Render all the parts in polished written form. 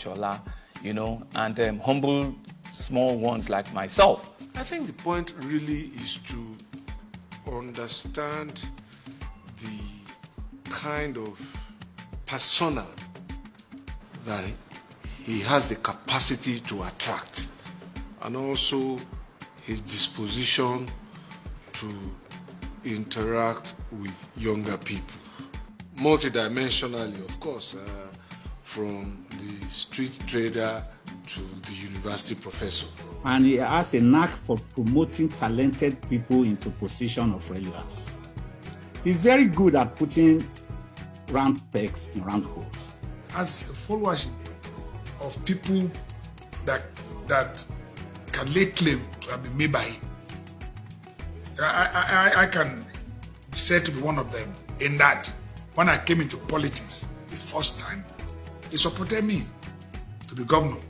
Shola, and humble small ones like myself. I think the point really is to understand the kind of persona that he has the capacity to attract, and also his disposition to interact with younger people. Multidimensionally, of course, from the street trader to the university professor. And he has a knack for promoting talented people into position of relevance. He's very good at putting round pegs in round holes. As a followership of people that can lay claim to have been made by him, I can be said to be one of them, in that when I came into politics the first time, they supported me to be governor.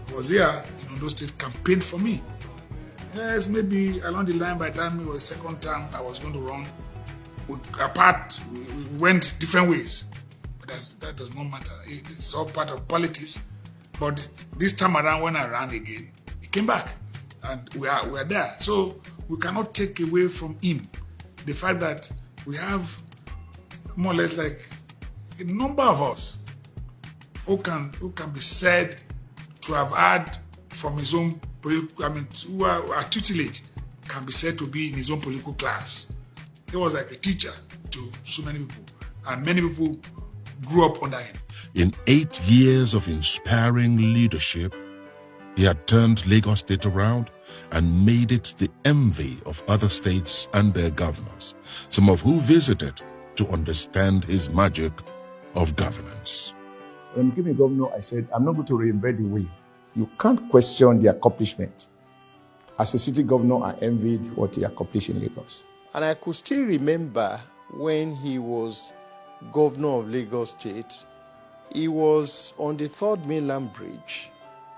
I was here in Ondo State, campaigned for me. Yes, maybe along the line, by the time it was second term I was going to run, we went different ways. But that does not matter. It's all part of politics. But this time around, when I ran again, he came back, and we are there. So we cannot take away from him the fact that we have more or less like a number of us who can be said to have had from his own, who are tutelage, can be said to be in his own political class. He was like a teacher to so many people, and many people grew up under him. In 8 years of inspiring leadership, he had turned Lagos State around and made it the envy of other states and their governors, some of who visited to understand his magic of governance. When he became a governor, I said, I'm not going to reinvent the wheel. You can't question the accomplishment. As a city governor, I envied what he accomplished in Lagos. And I could still remember when he was governor of Lagos State, he was on the 3rd Mainland Bridge,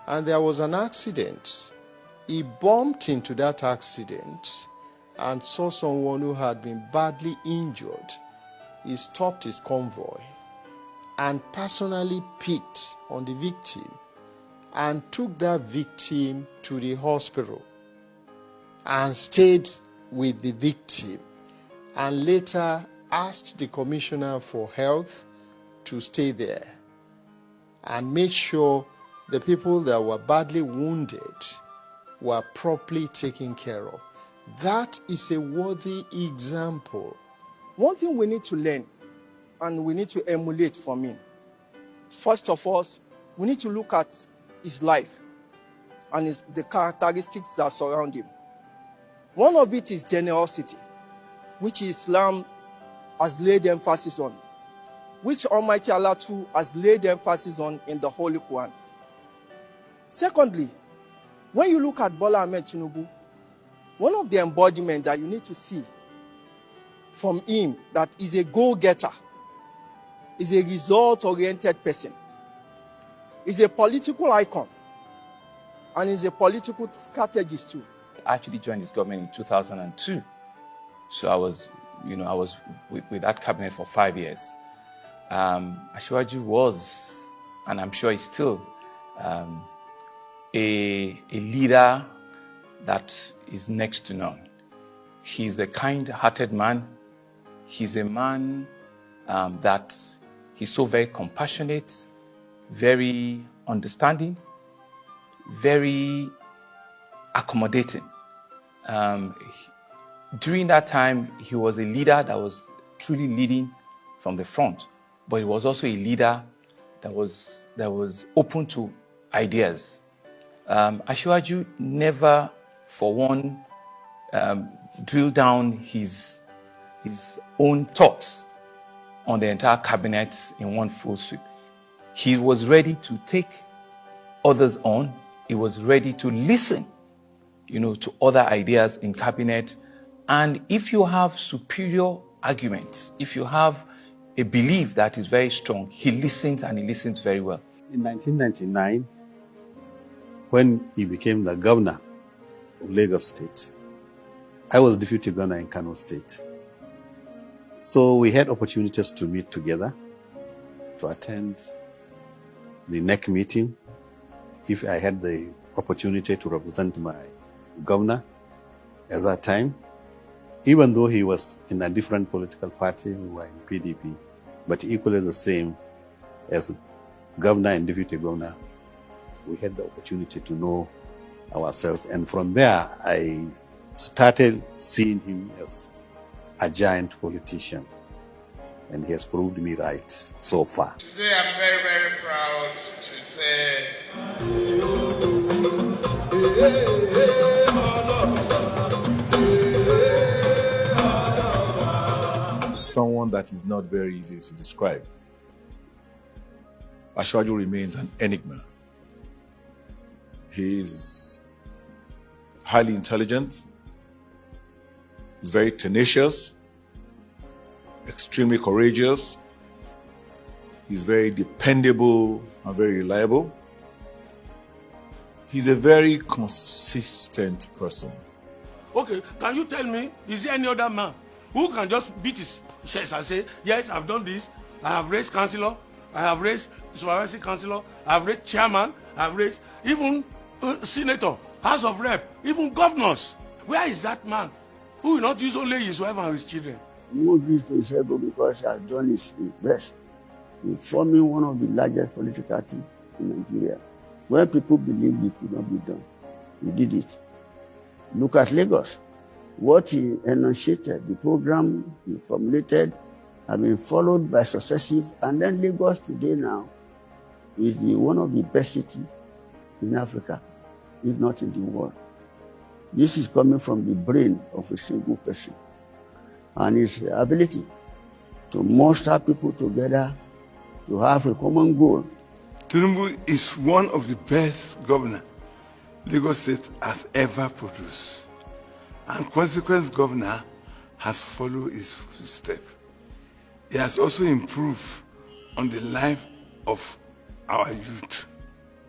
and there was an accident. He bumped into that accident and saw someone who had been badly injured. He stopped his convoy and personally picked on the victim and took that victim to the hospital and stayed with the victim, and later asked the Commissioner for Health to stay there and make sure the people that were badly wounded were properly taken care of. That is a worthy example. One thing we need to learn and we need to emulate from him, first of all, we need to look at his life and the characteristics that surround him. One of it is generosity, which Islam has laid emphasis on, which Almighty Allah too has laid emphasis on in the Holy Quran. Secondly, when you look at Bola Ahmed Tinubu, one of the embodiments that you need to see from him that is a go-getter, is a result-oriented person, is a political icon, and is a political strategist too. I actually joined this government in 2002. So I was with that cabinet for 5 years. Ashwaju was, and I'm sure he's still, a leader that is next to none. He's a kind-hearted man. He's a man that he's so very compassionate, very understanding, very accommodating. During that time, he was a leader that was truly leading from the front, but he was also a leader that was open to ideas. Ashwaju never, for one, drilled down his own thoughts on the entire cabinet in one full sweep. He was ready to take others on. He was ready to listen, to other ideas in cabinet. And if you have superior arguments, if you have a belief that is very strong, he listens, and he listens very well. In 1999, when he became the governor of Lagos State, I was deputy governor in Kano State. So we had opportunities to meet together, to attend the NEC meeting, if I had the opportunity to represent my governor at that time, even though he was in a different political party, we were in PDP, but equally the same as governor and deputy governor, we had the opportunity to know ourselves. And from there, I started seeing him as a giant politician. And he has proved me right so far. Today I'm very, very proud to say someone that is not very easy to describe. Ashwaju remains an enigma. He is highly intelligent, he's very tenacious, extremely courageous, he's very dependable and very reliable. He's a very consistent person. Okay, can you tell me, is there any other man who can just beat his chest and say, yes, I've done this, I have raised councillor, I have raised supervisory councillor, I have raised chairman, I have raised even senator, house of rep, even governors. Where is that man who will not use only his wife and his children? He moved this to his ego because he has done his best in forming one of the largest political teams in Nigeria. When people believed it could not be done, he did it. Look at Lagos. What he enunciated, the program he formulated, have been followed by successive, and then Lagos today now is one of the best cities in Africa, if not in the world. This is coming from the brain of a single person and his ability to muster people together to have a common goal. Tinubu is one of the best governors Lagos State has ever produced. And consequent governor has followed his footsteps. He has also improved on the life of our youth.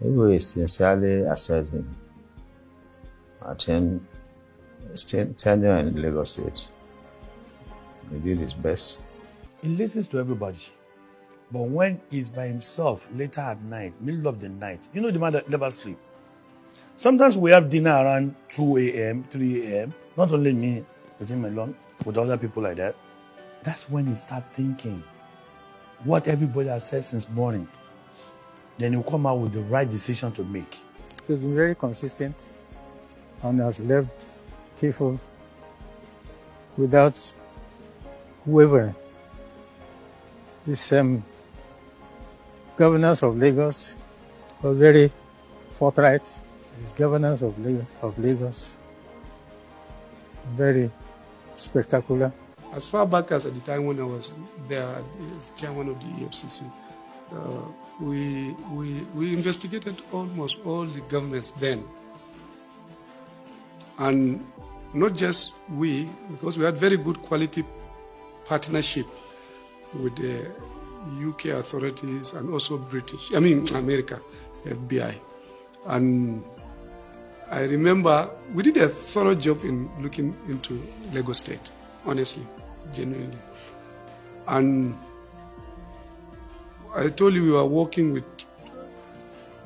We sincerely assess him. I think his tenure in Lagos State, he did his best. He listens to everybody. But when he's by himself, later at night, middle of the night, you know the man that never sleeps. Sometimes we have dinner around 2 a.m., 3 a.m., not only me, with him alone, with other people like that. That's when he starts thinking what everybody has said since morning. Then he'll come out with the right decision to make. He's been very consistent and has left people without wavering. These governors of Lagos were very forthright. His governance of Lagos, very spectacular. As far back as at the time when I was there as chairman of the EFCC, we investigated almost all the governments then. And not just we, because we had very good quality partnership with the UK authorities and also America, FBI. And I remember we did a thorough job in looking into Lagos State, honestly, genuinely. And I told you we were working with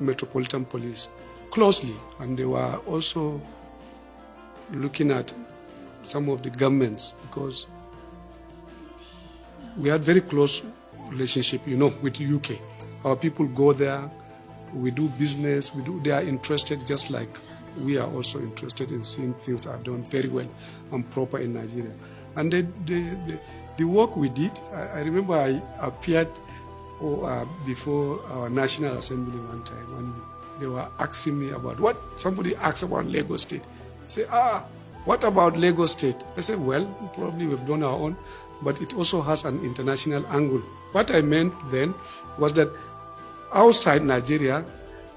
Metropolitan Police closely, and they were also looking at some of the governments because we had very close relationship, with the UK. Our people go there, we do business, they are interested just like we are also interested in seeing things are done very well and proper in Nigeria. And the work we did, I remember I appeared before our National Assembly one time, and they were asking me about somebody asked about Lagos State. Say, what about Lagos State? I said, well, probably we've done our own, but it also has an international angle. What I meant then was that outside Nigeria,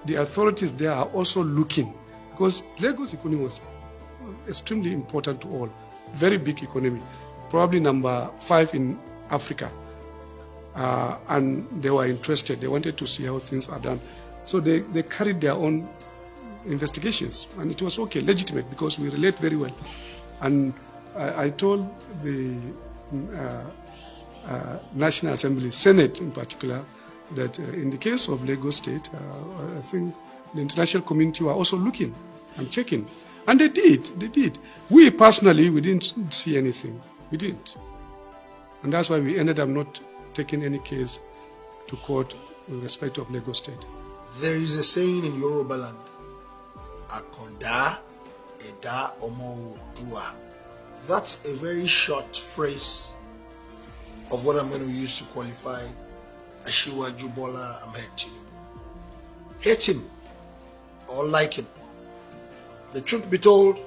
the authorities there are also looking, because Lagos economy was extremely important to all, very big economy, probably number 5 in Africa. And they were interested, they wanted to see how things are done. So they carried their own investigations, and it was okay, legitimate, because we relate very well. And I told the National Assembly, Senate in particular, that in the case of Lagos State, I think the international community were also looking and checking. And they did. We personally, we didn't see anything. We didn't. And that's why we ended up not taking any case to court with respect of Lagos State. There is a saying in Yoruba land, Akonda Eda Omo Dua. That's a very short phrase of what I'm going to use to qualify Asiwaju Bola Ahmed Tinubu. Hate him or like him. The truth be told,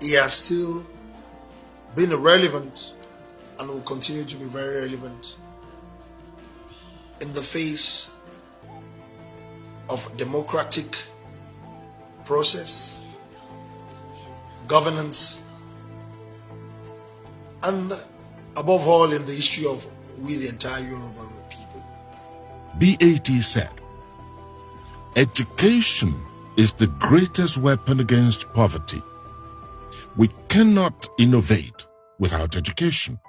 he has still been relevant and will continue to be very relevant in the face of democratic process, governance, and above all in the history of we the entire Yoruba people. BAT said, education is the greatest weapon against poverty. We cannot innovate without education.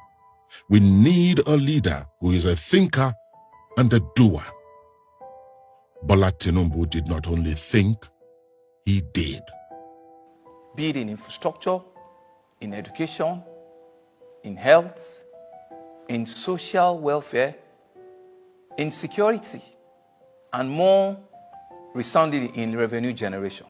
We need a leader who is a thinker and a doer. Bola Tinubu did not only think, he did. Be it in infrastructure, in education, in health, in social welfare, in security, and more resoundingly in revenue generation.